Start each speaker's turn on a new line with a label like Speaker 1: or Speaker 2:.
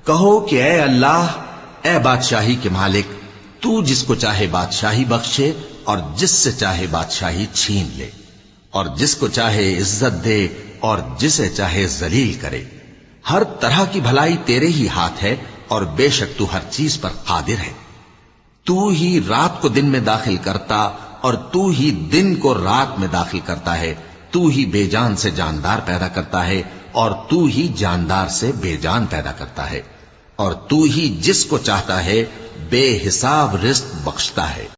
Speaker 1: कहो कि ए अल्लाह, ए बादशाही के मालिक, तू जिसको चाहे बादशाही बख्शे और जिससे चाहे बादशाही छीन ले, और जिसको चाहे इज्जत दे और जिसे चाहे जलील करे। हर तरह की भलाई तेरे ही हाथ है और बेशक तू हर चीज पर कादिर है। तू ही रात को दिन में दाखिल करता और तू ही दिन को रात में दाखिल करता है। तू ही बेजान से जानदार पैदा करता है और तू ही जानदार से बेजान पैदा करता है, और तू ही जिसको चाहता है बेहिसाब रिज्क बख्शता है।